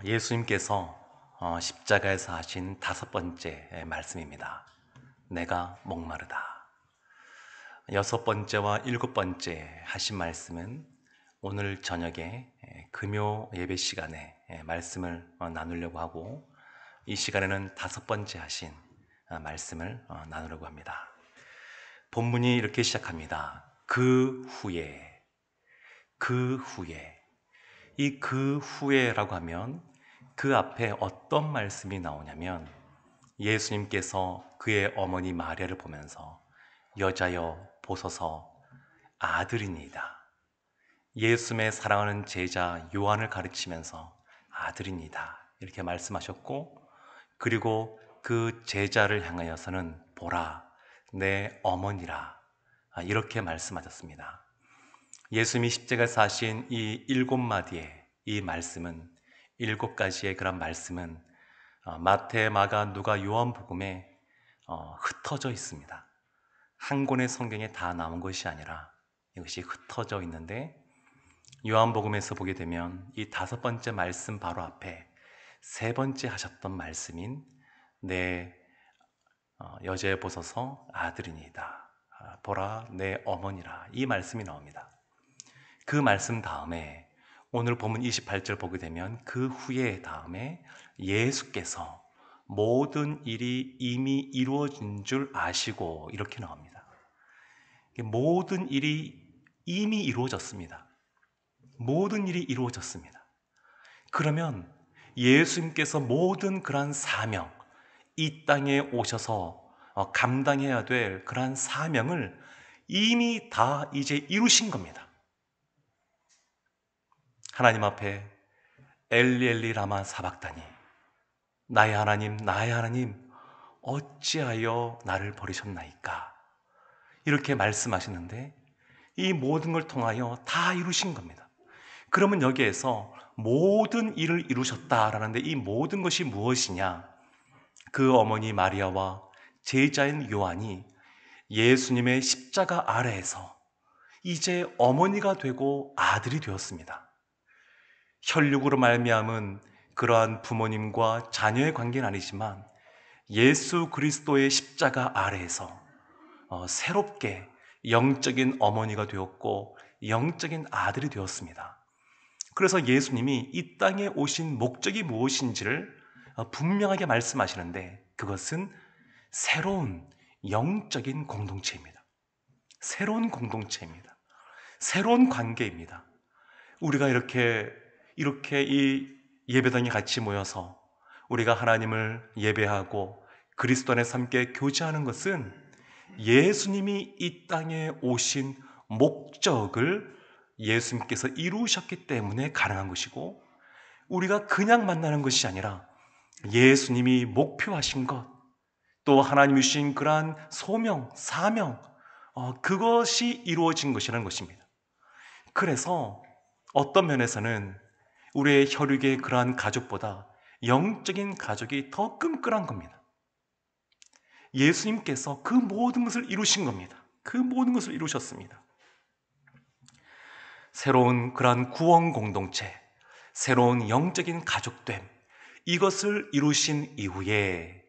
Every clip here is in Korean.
예수님께서 십자가에서 하신 다섯 번째 말씀입니다. 내가 목마르다. 여섯 번째와 일곱 번째 하신 말씀은 오늘 저녁에 금요 예배 시간에 말씀을 나누려고 하고, 이 시간에는 다섯 번째 하신 말씀을 나누려고 합니다. 본문이 이렇게 시작합니다. 그 후에, 이 그 후에라고 하면 그 앞에 어떤 말씀이 나오냐면, 예수님께서 그의 어머니 마리아를 보면서 여자여 보소서 아들이니이다. 예수님의 사랑하는 제자 요한을 가르치면서 아들이니이다 이렇게 말씀하셨고, 그리고 그 제자를 향하여서는 보라 내 어머니라 이렇게 말씀하셨습니다. 예수님이 십자가에서 하신 이 일곱 마디의 이 말씀은, 일곱 가지의 그런 말씀은 마태, 마가, 누가, 요한복음에 흩어져 있습니다. 한 권의 성경에 다 나온 것이 아니라 이것이 흩어져 있는데, 요한복음에서 보게 되면 이 다섯 번째 말씀 바로 앞에 세 번째 하셨던 말씀인 내 여자에 보소서 아들이니이다. 보라 내 어머니라 이 말씀이 나옵니다. 그 말씀 다음에 오늘 본문 28절 보게 되면 그 후에 다음에 예수께서 모든 일이 이미 이루어진 줄 아시고 이렇게 나옵니다. 모든 일이 이미 이루어졌습니다. 모든 일이 이루어졌습니다. 그러면 예수님께서 모든 그러한 사명, 이 땅에 오셔서 감당해야 될 그러한 사명을 이미 다 이제 이루신 겁니다. 하나님 앞에 엘리 엘리 라마 사박다니, 나의 하나님 어찌하여 나를 버리셨나이까 이렇게 말씀하시는데, 이 모든 걸 통하여 다 이루신 겁니다. 그러면 여기에서 모든 일을 이루셨다라는데, 이 모든 것이 무엇이냐? 그 어머니 마리아와 제자인 요한이 예수님의 십자가 아래에서 이제 어머니가 되고 아들이 되었습니다. 혈육으로 말미암은 그러한 부모님과 자녀의 관계는 아니지만 예수 그리스도의 십자가 아래에서 새롭게 영적인 어머니가 되었고 영적인 아들이 되었습니다. 그래서 예수님이 이 땅에 오신 목적이 무엇인지를 분명하게 말씀하시는데, 그것은 새로운 영적인 공동체입니다. 새로운 공동체입니다. 새로운 관계입니다. 우리가 이렇게 이 예배당에 같이 모여서 우리가 하나님을 예배하고 그리스도 안에서 함께 교제하는 것은 예수님이 이 땅에 오신 목적을 예수님께서 이루셨기 때문에 가능한 것이고, 우리가 그냥 만나는 것이 아니라 예수님이 목표하신 것, 또 하나님이 주신 그러한 소명, 사명, 그것이 이루어진 것이라는 것입니다. 그래서 어떤 면에서는 우리의 혈육의 그러한 가족보다 영적인 가족이 더 끈끈한 겁니다. 예수님께서 그 모든 것을 이루신 겁니다. 그 모든 것을 이루셨습니다. 새로운 그러한 구원 공동체, 새로운 영적인 가족됨, 이것을 이루신 이후에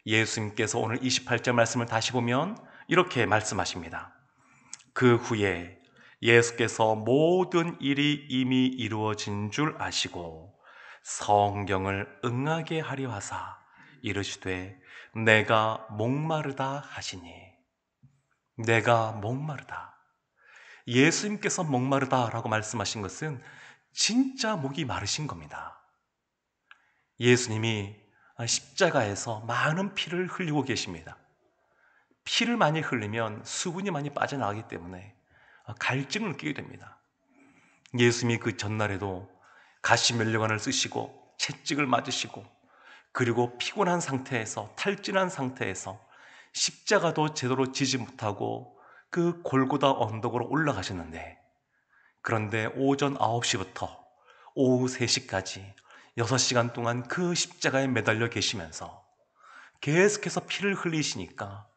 예수님께서 오늘 28절 말씀을 다시 보면 이렇게 말씀하십니다. 그 후에 예수께서 모든 일이 이미 이루어진 줄 아시고 성경을 응하게 하려 하사 이르시되 내가 목마르다 하시니. 내가 목마르다. 예수님께서 목마르다라고 말씀하신 것은 진짜 목이 마르신 겁니다. 예수님이 십자가에서 많은 피를 흘리고 계십니다. 피를 많이 흘리면 수분이 많이 빠져나가기 때문에 갈증을 느끼게 됩니다. 예수님이 그 전날에도 가시면류관을 쓰시고 채찍을 맞으시고, 그리고 피곤한 상태에서, 탈진한 상태에서 십자가도 제대로 지지 못하고 그 골고다 언덕으로 올라가셨는데, 그런데 오전 9시부터 오후 3시까지 6시간 동안 그 십자가에 매달려 계시면서 계속해서 피를 흘리시니까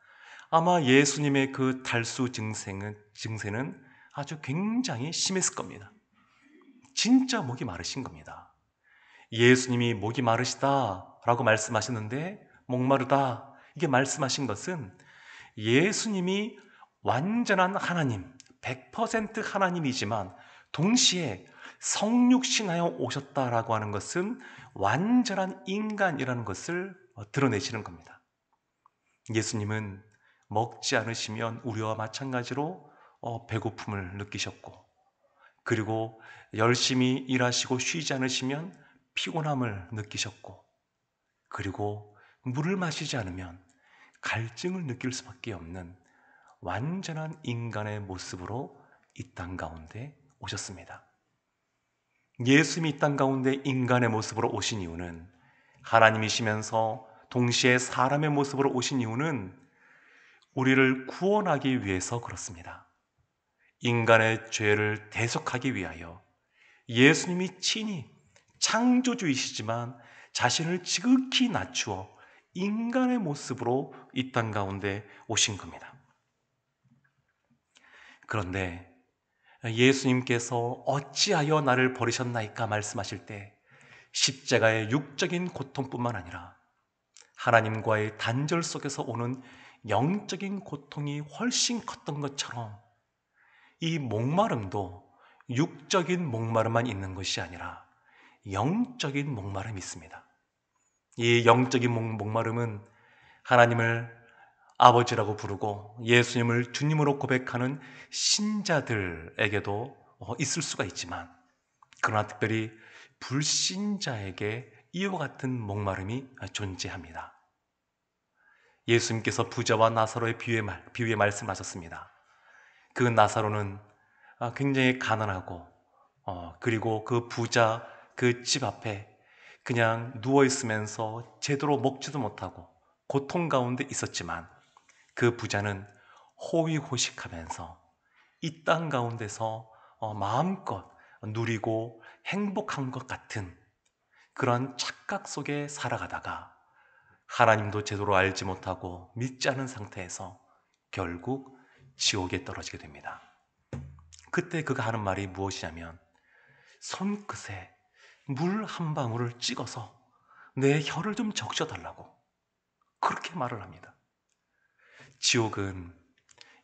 아마 예수님의 그 탈수 증세는 아주 굉장히 심했을 겁니다. 진짜 목이 마르신 겁니다. 예수님이 목이 마르시다 라고 말씀하셨는데 목마르다 이게 말씀하신 것은 예수님이 완전한 하나님, 100% 하나님이지만 동시에 성육신하여 오셨다라고 하는 것은 완전한 인간이라는 것을 드러내시는 겁니다. 예수님은 먹지 않으시면 우리와 마찬가지로 배고픔을 느끼셨고, 그리고 열심히 일하시고 쉬지 않으시면 피곤함을 느끼셨고, 그리고 물을 마시지 않으면 갈증을 느낄 수밖에 없는 완전한 인간의 모습으로 이 땅 가운데 오셨습니다. 예수님이 이 땅 가운데 인간의 모습으로 오신 이유는, 하나님이시면서 동시에 사람의 모습으로 오신 이유는 우리를 구원하기 위해서 그렇습니다. 인간의 죄를 대속하기 위하여 예수님이 친히 창조주이시지만 자신을 지극히 낮추어 인간의 모습으로 이 땅 가운데 오신 겁니다. 그런데 예수님께서 어찌하여 나를 버리셨나이까 말씀하실 때 십자가의 육적인 고통뿐만 아니라 하나님과의 단절 속에서 오는 영적인 고통이 훨씬 컸던 것처럼 이 목마름도 육적인 목마름만 있는 것이 아니라 영적인 목마름이 있습니다. 이 영적인 목마름은 하나님을 아버지라고 부르고 예수님을 주님으로 고백하는 신자들에게도 있을 수가 있지만, 그러나 특별히 불신자에게 이와 같은 목마름이 존재합니다. 예수님께서 부자와 나사로의 비유에 말씀하셨습니다. 그 나사로는 굉장히 가난하고 그리고 그 부자 그 집 앞에 그냥 누워있으면서 제대로 먹지도 못하고 고통 가운데 있었지만, 그 부자는 호의호식하면서 이 땅 가운데서 마음껏 누리고 행복한 것 같은 그런 착각 속에 살아가다가 하나님도 제대로 알지 못하고 믿지 않은 상태에서 결국 지옥에 떨어지게 됩니다. 그때 그가 하는 말이 무엇이냐면, 손끝에 물 한 방울을 찍어서 내 혀를 좀 적셔달라고 그렇게 말을 합니다. 지옥은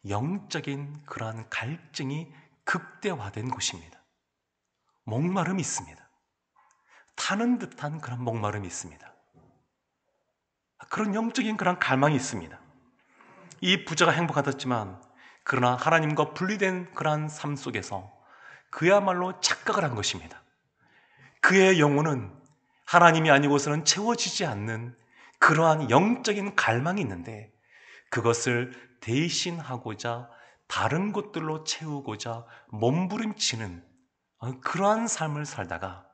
영적인 그러한 갈증이 극대화된 곳입니다. 목마름이 있습니다. 타는 듯한 그런 목마름이 있습니다. 그런 영적인 그런 갈망이 있습니다. 이 부자가 행복하셨지만 그러나 하나님과 분리된 그러한 삶 속에서 그야말로 착각을 한 것입니다. 그의 영혼은 하나님이 아니고서는 채워지지 않는 그러한 영적인 갈망이 있는데, 그것을 대신하고자 다른 것들로 채우고자 몸부림치는 그러한 삶을 살다가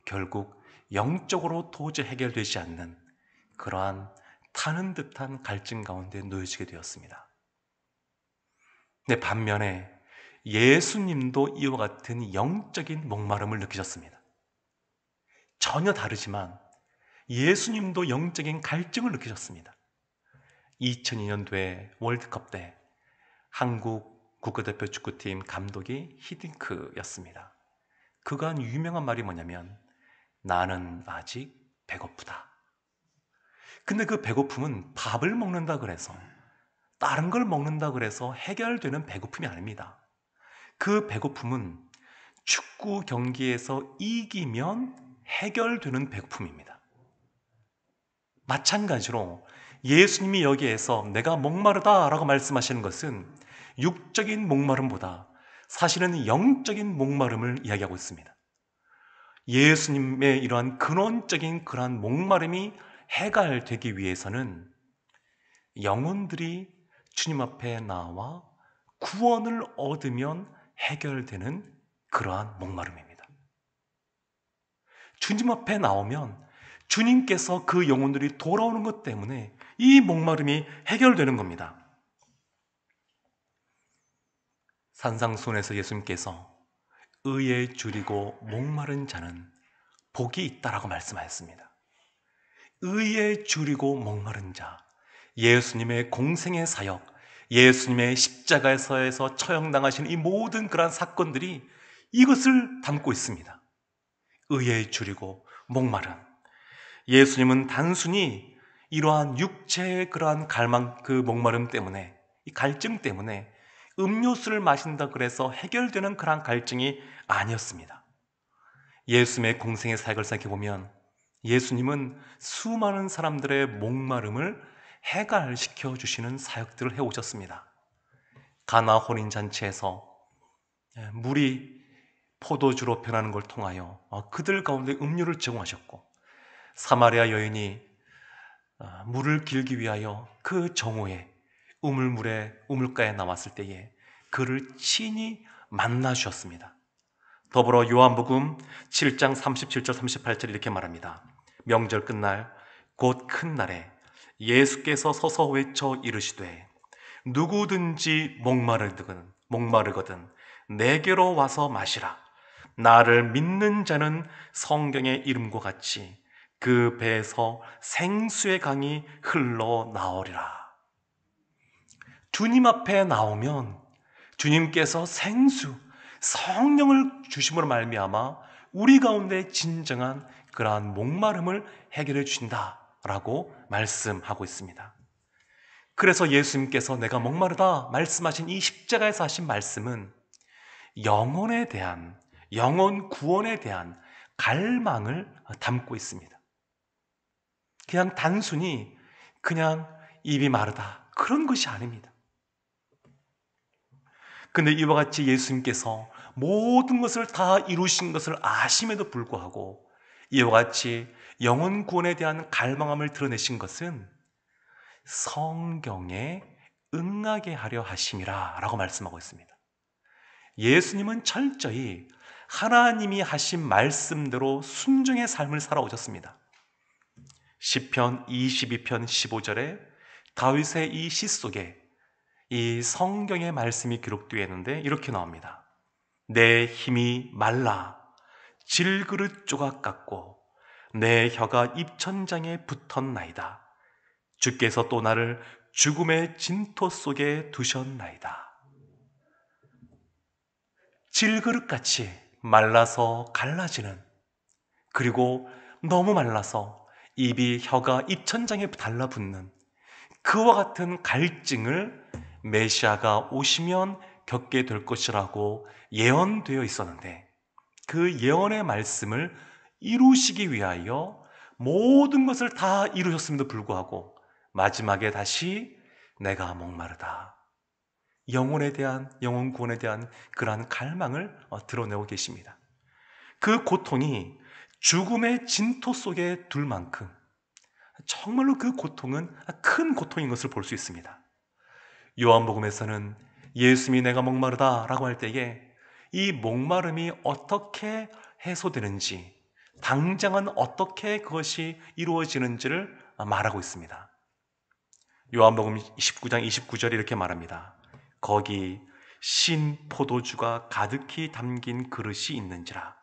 결국 영적으로 도저히 해결되지 않는 그러한 타는 듯한 갈증 가운데 놓여지게 되었습니다. 근데 반면에 예수님도 이와 같은 영적인 목마름을 느끼셨습니다. 전혀 다르지만 예수님도 영적인 갈증을 느끼셨습니다. 2002년도에 월드컵 때 한국 국가대표 축구팀 감독이 히딩크였습니다. 그가 한 유명한 말이 뭐냐면, 나는 아직 배고프다. 근데 그 배고픔은 밥을 먹는다 그래서, 다른 걸 먹는다 그래서 해결되는 배고픔이 아닙니다. 그 배고픔은 축구 경기에서 이기면 해결되는 배고픔입니다. 마찬가지로 예수님이 여기에서 내가 목마르다라고 말씀하시는 것은 육적인 목마름보다 사실은 영적인 목마름을 이야기하고 있습니다. 예수님의 이러한 근원적인 그러한 목마름이 해결되기 위해서는 영혼들이 주님 앞에 나와 구원을 얻으면 해결되는 그러한 목마름입니다. 주님 앞에 나오면 주님께서 그 영혼들이 돌아오는 것 때문에 이 목마름이 해결되는 겁니다. 산상수훈에서 예수님께서 의에 줄이고 목마른 자는 복이 있다라고 말씀하셨습니다. 의에 줄이고 목마른 자, 예수님의 공생의 사역, 예수님의 십자가에서 처형당하신 이 모든 그러한 사건들이 이것을 담고 있습니다. 의에 줄이고 목마른, 예수님은 단순히 이러한 육체의 그러한 갈망, 그 목마름 때문에, 이 갈증 때문에 음료수를 마신다 그래서 해결되는 그러한 갈증이 아니었습니다. 예수님의 공생의 사역을 생각해보면 예수님은 수많은 사람들의 목마름을 해갈시켜 주시는 사역들을 해오셨습니다. 가나 혼인잔치에서 물이 포도주로 변하는 걸 통하여 그들 가운데 음료를 제공하셨고, 사마리아 여인이 물을 길기 위하여 그 정오에 우물가에 나왔을 때에 그를 친히 만나 주셨습니다. 더불어 요한복음 7장 37절 38절 이렇게 말합니다. 명절 끝날 곧 큰 날에 예수께서 서서 외쳐 이르시되 누구든지 목마르거든 내게로 와서 마시라. 나를 믿는 자는 성경의 이름과 같이 그 배에서 생수의 강이 흘러나오리라. 주님 앞에 나오면 주님께서 생수, 성령을 주심으로 말미암아 우리 가운데 진정한 그러한 목마름을 해결해 주신다라고 말씀하고 있습니다. 그래서 예수님께서 내가 목마르다 말씀하신 이 십자가에서 하신 말씀은 영혼에 대한, 영혼 구원에 대한 갈망을 담고 있습니다. 그냥 단순히 그냥 입이 마르다 그런 것이 아닙니다. 근데 이와 같이 예수님께서 모든 것을 다 이루신 것을 아심에도 불구하고 이와 같이 영혼 구원에 대한 갈망함을 드러내신 것은 성경에 응하게 하려 하심이라 라고 말씀하고 있습니다. 예수님은 철저히 하나님이 하신 말씀대로 순종의 삶을 살아오셨습니다. 시편 22편 15절에 다윗의 이 시 속에 이 성경의 말씀이 기록되어 있는데 이렇게 나옵니다. 내 힘이 말라 질그릇 조각 같고 내 혀가 입천장에 붙었나이다. 주께서 또 나를 죽음의 진토 속에 두셨나이다. 질그릇같이 말라서 갈라지는, 그리고 너무 말라서 혀가 입천장에 달라붙는 그와 같은 갈증을 메시아가 오시면 겪게 될 것이라고 예언되어 있었는데, 그 예언의 말씀을 이루시기 위하여 모든 것을 다 이루셨음에도 불구하고 마지막에 다시 내가 목마르다, 영혼에 대한, 영혼 구원에 대한 그러한 갈망을 드러내고 계십니다. 그 고통이 죽음의 진토 속에 둘 만큼 정말로 그 고통은 큰 고통인 것을 볼 수 있습니다. 요한복음에서는 예수님이 내가 목마르다 라고 할 때에 이 목마름이 어떻게 해소되는지, 당장은 어떻게 그것이 이루어지는지를 말하고 있습니다. 요한복음 19장 29절에 이렇게 말합니다. 거기 신 포도주가 가득히 담긴 그릇이 있는지라.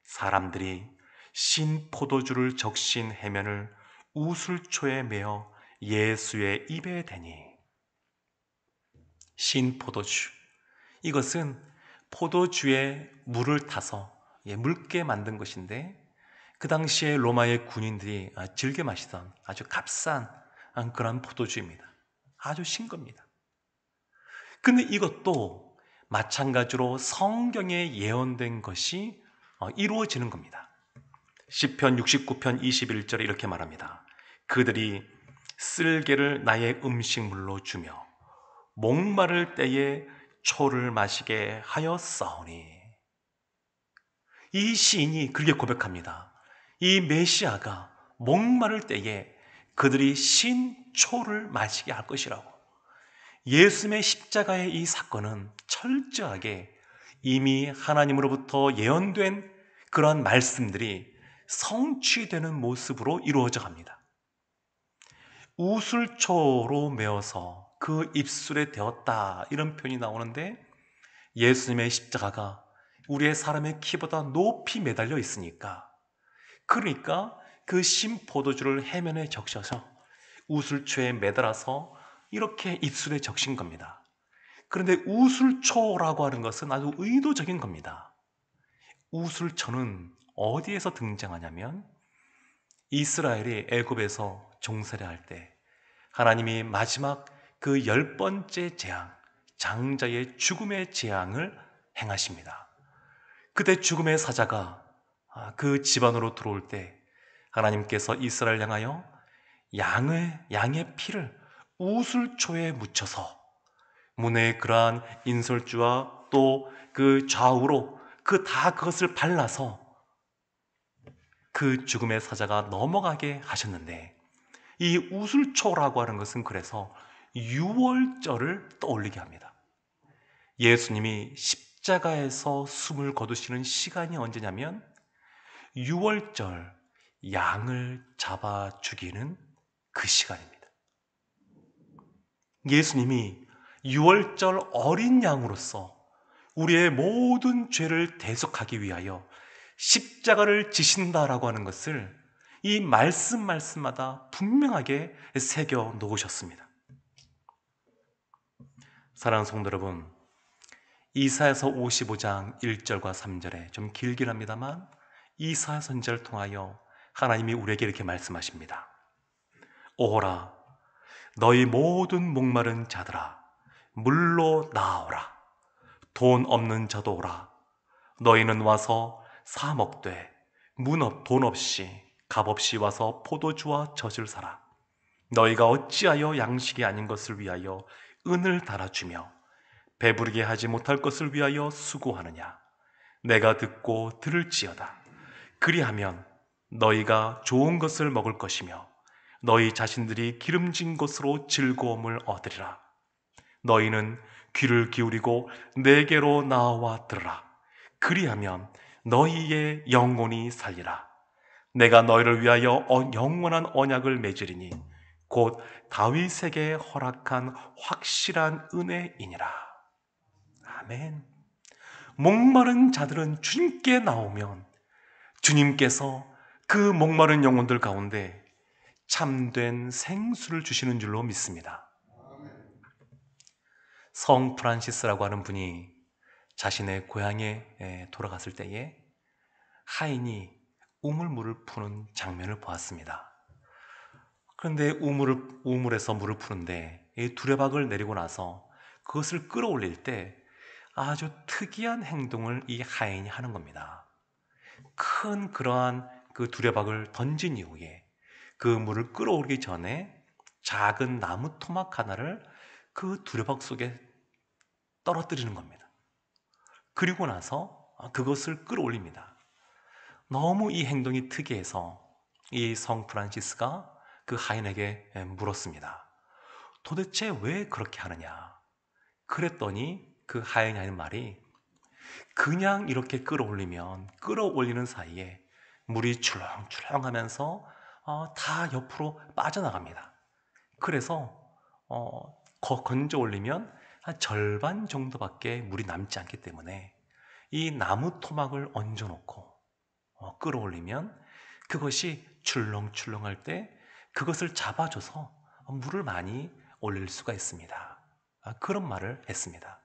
사람들이 신 포도주를 적신 해면을 우슬초에 메어 예수의 입에 대니. 신 포도주, 이것은 포도주에 물을 타서 묽게 만든 것인데, 그 당시에 로마의 군인들이 즐겨 마시던 아주 값싼 그런 포도주입니다. 아주 신 겁니다. 근데 이것도 마찬가지로 성경에 예언된 것이 이루어지는 겁니다. 시편 69편 21절에 이렇게 말합니다. 그들이 쓸개를 나의 음식물로 주며 목마를 때에 초를 마시게 하였사오니. 이 시인이 그렇게 고백합니다. 이 메시아가 목마를 때에 그들이 신초를 마시게 할 것이라고. 예수님의 십자가의 이 사건은 철저하게 이미 하나님으로부터 예언된 그러한 말씀들이 성취되는 모습으로 이루어져 갑니다. 우슬초로 메어서 그 입술에 대었다, 이런 표현이 나오는데, 예수님의 십자가가 우리의 사람의 키보다 높이 매달려 있으니까, 그러니까 그 신포도주를 해면에 적셔서 우슬초에 매달아서 이렇게 입술에 적신 겁니다. 그런데 우슬초라고 하는 것은 아주 의도적인 겁니다. 우슬초는 어디에서 등장하냐면 이스라엘이 애굽에서 종살이할 때 하나님이 마지막 그 10번째 재앙, 장자의 죽음의 재앙을 행하십니다. 그때 죽음의 사자가 그 집안으로 들어올 때 하나님께서 이스라엘 향하여 양의 피를 우슬초에 묻혀서 문의 그러한 인설주와 또 그 좌우로 그것을 발라서 그 죽음의 사자가 넘어가게 하셨는데, 이 우슬초라고 하는 것은 그래서 유월절을 떠올리게 합니다. 예수님이 십자가에서 숨을 거두시는 시간이 언제냐면 유월절, 양을 잡아 죽이는 그 시간입니다. 예수님이 유월절 어린 양으로서 우리의 모든 죄를 대속하기 위하여 십자가를 지신다라고 하는 것을 이 말씀마다 분명하게 새겨 놓으셨습니다. 사랑하는 성도 여러분, 이사야서 55장 1절과 3절에 좀 길긴 합니다만 이사야 선지자를 통하여 하나님이 우리에게 이렇게 말씀하십니다. 오호라, 너희 모든 목마른 자들아, 물로 나아오라. 돈 없는 자도 오라. 너희는 와서 사 먹되 돈 없이 값 없이 와서 포도주와 젖을 사라. 너희가 어찌하여 양식이 아닌 것을 위하여 은을 달아주며 배부르게 하지 못할 것을 위하여 수고하느냐. 내가 듣고 들을지어다. 그리하면 너희가 좋은 것을 먹을 것이며 너희 자신들이 기름진 것으로 즐거움을 얻으리라. 너희는 귀를 기울이고 내게로 나와 들으라. 그리하면 너희의 영혼이 살리라. 내가 너희를 위하여 영원한 언약을 맺으리니 곧 다윗에게 허락한 확실한 은혜이니라. 아멘. 목마른 자들은 주님께 나오면 주님께서 그 목마른 영혼들 가운데 참된 생수를 주시는 줄로 믿습니다. 성 프란시스라고 하는 분이 자신의 고향에 돌아갔을 때에 하인이 우물물을 푸는 장면을 보았습니다. 그런데 우물에서 물을 푸는데 이 두레박을 내리고 나서 그것을 끌어올릴 때 아주 특이한 행동을 이 하인이 하는 겁니다. 큰 그러한 그 두레박을 던진 이후에 그 물을 끌어올리기 전에 작은 나무 토막 하나를 그 두레박 속에 떨어뜨리는 겁니다. 그리고 나서 그것을 끌어올립니다. 너무 이 행동이 특이해서 이 성 프란시스가 그 하인에게 물었습니다. 도대체 왜 그렇게 하느냐? 그랬더니 그 하인이 하는 말이, 그냥 이렇게 끌어올리는 사이에 물이 출렁출렁 하면서 다 옆으로 빠져나갑니다. 그래서 건져 올리면 한 절반 정도밖에 물이 남지 않기 때문에 이 나무 토막을 얹어놓고 끌어올리면 그것이 출렁출렁할 때 그것을 잡아줘서 물을 많이 올릴 수가 있습니다. 그런 말을 했습니다.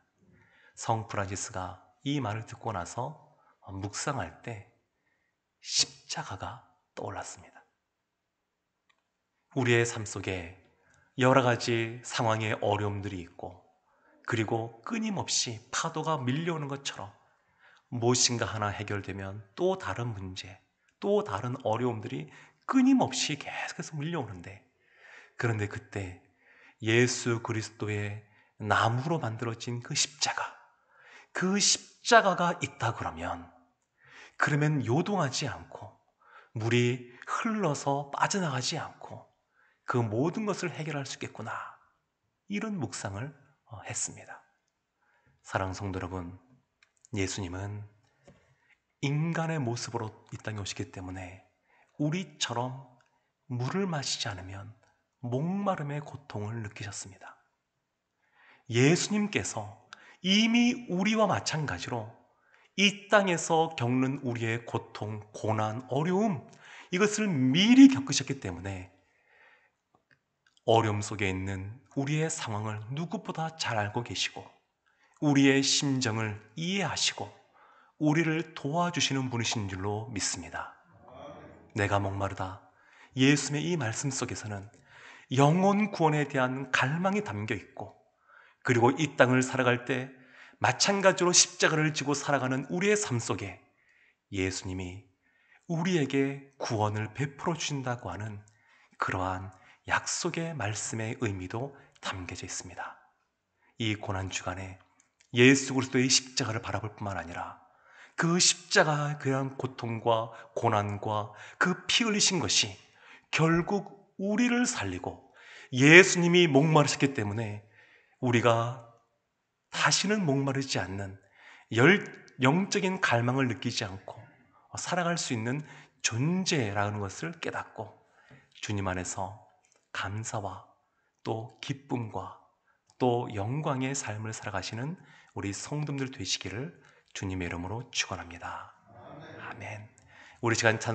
성 프란시스가 이 말을 듣고 나서 묵상할 때 십자가가 떠올랐습니다. 우리의 삶 속에 여러 가지 상황의 어려움들이 있고, 그리고 끊임없이 파도가 밀려오는 것처럼 무엇인가 하나 해결되면 또 다른 문제, 또 다른 어려움들이 끊임없이 계속해서 밀려오는데, 그런데 그때 예수 그리스도의 나무로 만들어진 그 십자가가 있다 그러면 요동하지 않고 물이 흘러서 빠져나가지 않고 그 모든 것을 해결할 수 있겠구나, 이런 묵상을 했습니다. 사랑하는 성도 여러분, 예수님은 인간의 모습으로 이 땅에 오시기 때문에 우리처럼 물을 마시지 않으면 목마름의 고통을 느끼셨습니다. 예수님께서 이미 우리와 마찬가지로 이 땅에서 겪는 우리의 고통, 고난, 어려움, 이것을 미리 겪으셨기 때문에 어려움 속에 있는 우리의 상황을 누구보다 잘 알고 계시고 우리의 심정을 이해하시고 우리를 도와주시는 분이신 줄로 믿습니다. 내가 목마르다. 예수님의 이 말씀 속에서는 영혼 구원에 대한 갈망이 담겨 있고, 그리고 이 땅을 살아갈 때 마찬가지로 십자가를 지고 살아가는 우리의 삶 속에 예수님이 우리에게 구원을 베풀어 주신다고 하는 그러한 약속의 말씀의 의미도 담겨져 있습니다. 이 고난주간에 예수 그리스도의 십자가를 바라볼 뿐만 아니라 그 십자가의 그런 고통과 고난과 그 피 흘리신 것이 결국 우리를 살리고, 예수님이 목마르셨기 때문에 우리가 다시는 목마르지 않는 영적인 갈망을 느끼지 않고 살아갈 수 있는 존재라는 것을 깨닫고 주님 안에서 감사와 또 기쁨과 또 영광의 삶을 살아가시는 우리 성도들 되시기를 주님의 이름으로 축원합니다. 아멘. 우리 시간 찬송